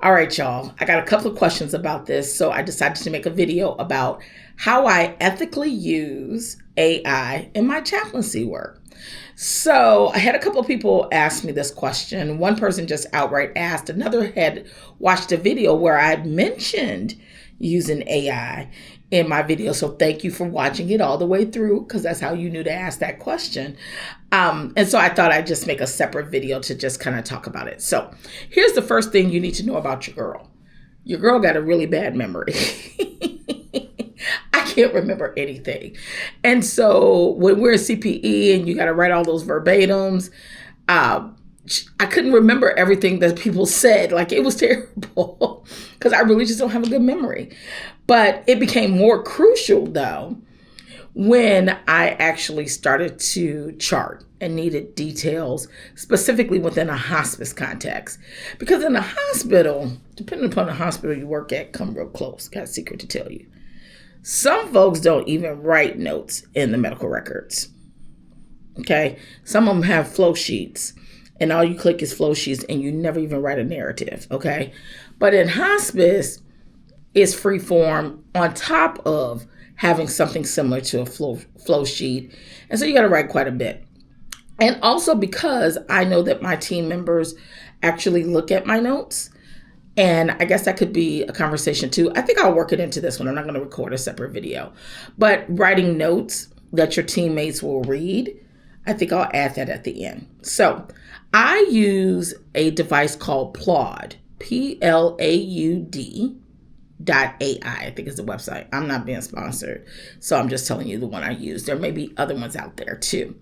All right, y'all. I got a couple of questions about this, so I decided to make a video about how I ethically use AI in my chaplaincy work. So I had a couple of people ask me this question. One person just outright asked, another had watched a video where I had mentioned using AI in my video. So thank you for watching it all the way through, because that's how you knew to ask that question. And so I thought I'd just make a separate video to just kind of talk about it. So here's the first thing you need to know about your girl. Your girl got a really bad memory. I can't remember anything. And so when we're in CPE and you got to write all those verbatims, I couldn't remember everything that people said. Like, it was terrible because I really just don't have a good memory. But it became more crucial, though, when I actually started to chart and needed details, specifically within a hospice context. Because in a hospital, depending upon the hospital you work at, come real close. Got a secret to tell you. Some folks don't even write notes in the medical records. Okay? Some of them have flow sheets, and all you click is flow sheets, and you never even write a narrative. Okay? But in hospice, it's free form on top of having something similar to a flow sheet. And so you got to write quite a bit. And also because I know that my team members actually look at my notes. And I guess that could be a conversation too. I think I'll work it into this one. I'm not going to record a separate video. But writing notes that your teammates will read, I think I'll add that at the end. So I use a device called Plaud, Plaud. .ai, I think is the website. I'm not being sponsored, so I'm just telling you the one I use. There may be other ones out there too.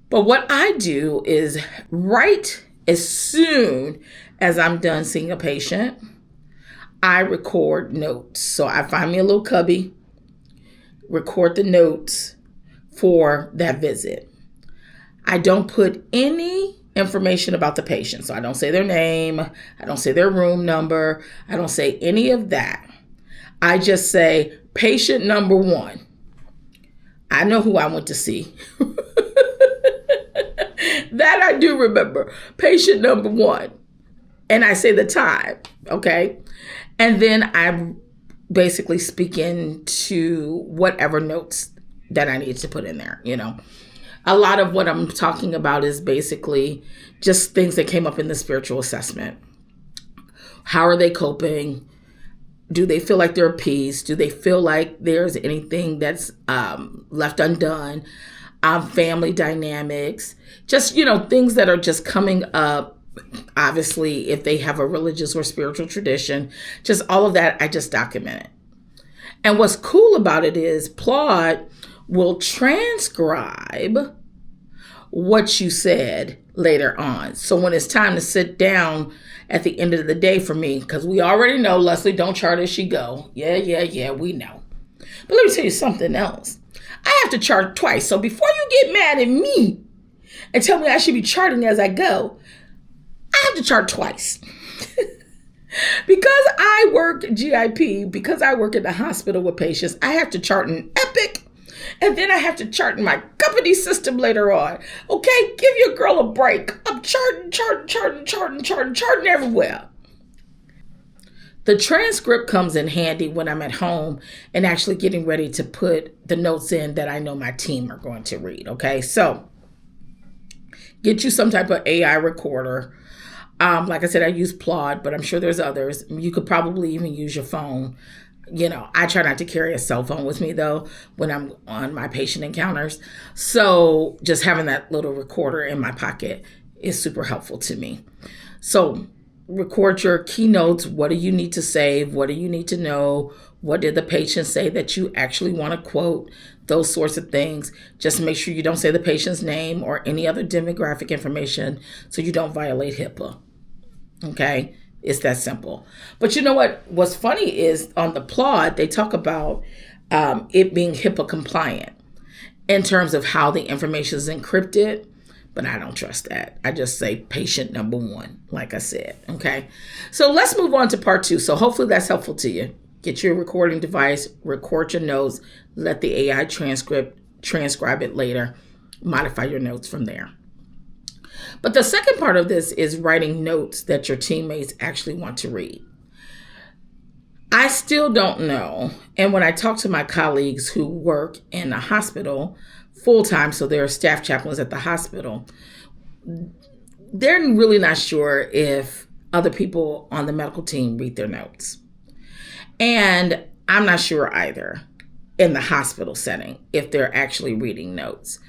But what I do is right as soon as I'm done seeing a patient, I record notes. So I find me a little cubby, record the notes for that visit. I don't put any information about the patient. So I don't say their name. I don't say their room number. I don't say any of that. I just say patient number 1. I know who I went to see. That I do remember. Patient number 1. And I say the time. Okay. And then I basically speak into whatever notes that I need to put in there, you know. A lot of what I'm talking about is basically just things that came up in the spiritual assessment. How are they coping? Do they feel like they're appeased? Do they feel like there's anything that's left undone? Family dynamics, just, you know, things that are just coming up. Obviously, if they have a religious or spiritual tradition, just all of that, I just document it. And what's cool about it is Plaud will transcribe what you said later on. So when it's time to sit down at the end of the day for me, because we already know Leslie don't chart as she go. Yeah, we know. But let me tell you something else. I have to chart twice. So before you get mad at me and tell me I should be charting as I go, I have to chart twice. Because I work GIP, because I work in the hospital with patients, I have to chart in Epic. And then I have to chart in my company system later on. Okay, give your girl a break. I'm charting everywhere. The transcript comes in handy when I'm at home and actually getting ready to put the notes in that I know my team are going to read. Okay, so get you some type of AI recorder. Like I said, I use Plaud, but I'm sure there's others. You could probably even use your phone. You know, I try not to carry a cell phone with me, though, when I'm on my patient encounters. So just having that little recorder in my pocket is super helpful to me. So record your keynotes. What do you need to save? What do you need to know? What did the patient say that you actually want to quote? Those sorts of things. Just make sure you don't say the patient's name or any other demographic information so you don't violate HIPAA. Okay? It's that simple. But you know what? What's funny is on the Plaud, they talk about it being HIPAA compliant in terms of how the information is encrypted. But I don't trust that. I just say patient number 1, like I said. Okay. So let's move on to part 2. So hopefully that's helpful to you. Get your recording device, record your notes, let the AI transcribe it later, modify your notes from there. But the second part of this is writing notes that your teammates actually want to read. I still don't know. And when I talk to my colleagues who work in a hospital full-time, so they're staff chaplains at the hospital, they're really not sure if other people on the medical team read their notes. And I'm not sure either in the hospital setting if they're actually reading notes.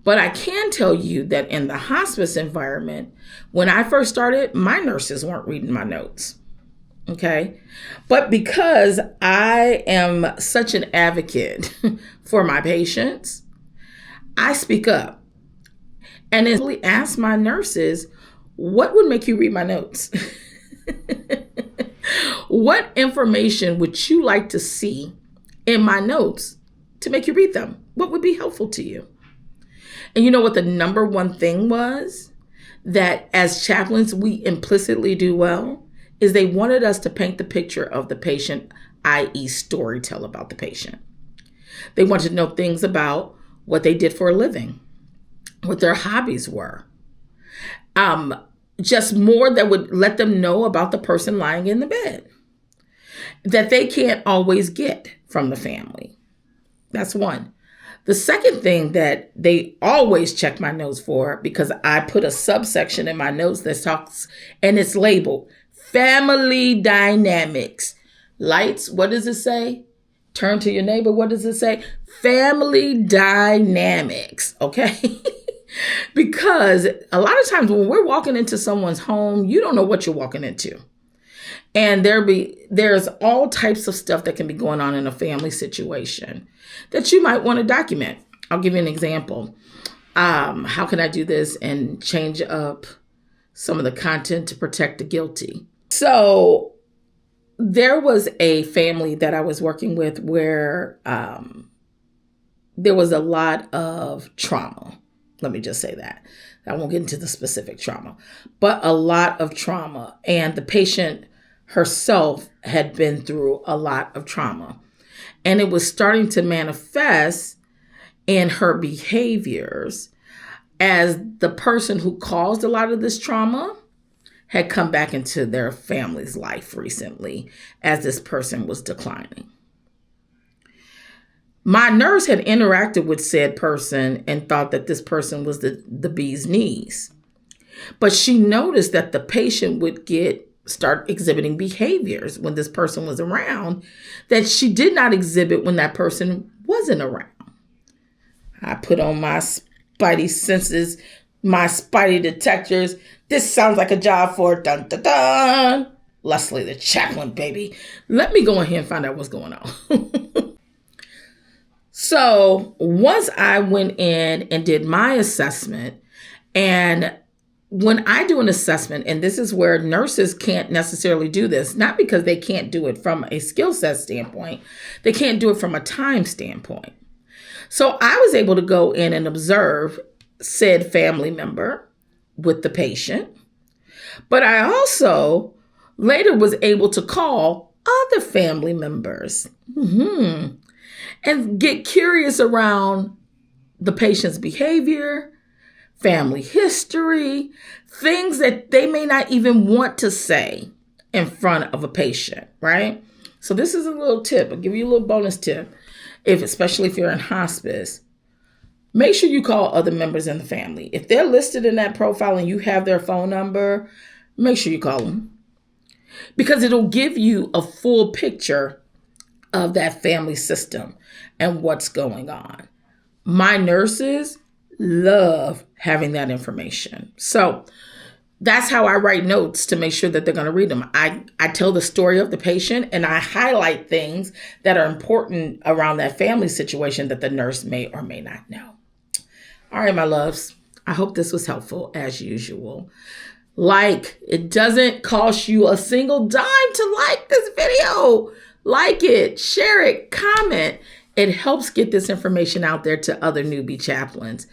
But I can tell you that in the hospice environment, when I first started, my nurses weren't reading my notes. Okay. But because I am such an advocate for my patients, I speak up and then really ask my nurses, what would make you read my notes? What information would you like to see in my notes to make you read them? What would be helpful to you? And you know what the number one thing was that as chaplains, we implicitly do well is they wanted us to paint the picture of the patient, i.e. storytell about the patient. They wanted to know things about what they did for a living, what their hobbies were. Just more that would let them know about the person lying in the bed that they can't always get from the family. That's one. The second thing that they always check my notes for, because I put a subsection in my notes that talks, and it's labeled family dynamics. Lights, what does it say? Turn to your neighbor, what does it say? Family dynamics, okay? Because a lot of times when we're walking into someone's home, you don't know what you're walking into. And there's all types of stuff that can be going on in a family situation that you might want to document. I'll give you an example. How can I do this and change up some of the content to protect the guilty? So there was a family that I was working with where there was a lot of trauma. Let me just say that. I won't get into the specific trauma, but a lot of trauma. And the patient herself had been through a lot of trauma. And it was starting to manifest in her behaviors as the person who caused a lot of this trauma had come back into their family's life recently as this person was declining. My nurse had interacted with said person and thought that this person was the bee's knees. But she noticed that the patient would start exhibiting behaviors when this person was around that she did not exhibit when that person wasn't around. I put on my spidey senses, my spidey detectors. This sounds like a job for dun dun dun. Leslie the chaplain, baby. Let me go ahead and find out what's going on. So once I went in and did my assessment, and when I do an assessment, and this is where nurses can't necessarily do this, not because they can't do it from a skill set standpoint, they can't do it from a time standpoint. So I was able to go in and observe said family member with the patient, but I also later was able to call other family members and get curious around the patient's behavior, family history, things that they may not even want to say in front of a patient, right? So this is a little tip. I'll give you a little bonus tip, especially if you're in hospice. Make sure you call other members in the family. If they're listed in that profile and you have their phone number, make sure you call them, because it'll give you a full picture of that family system and what's going on. My nurses love having that information. So that's how I write notes to make sure that they're going to read them. I tell the story of the patient and I highlight things that are important around that family situation that the nurse may or may not know. All right, my loves. I hope this was helpful as usual. It doesn't cost you a single dime to like this video. Like it, share it, comment. It helps get this information out there to other newbie chaplains.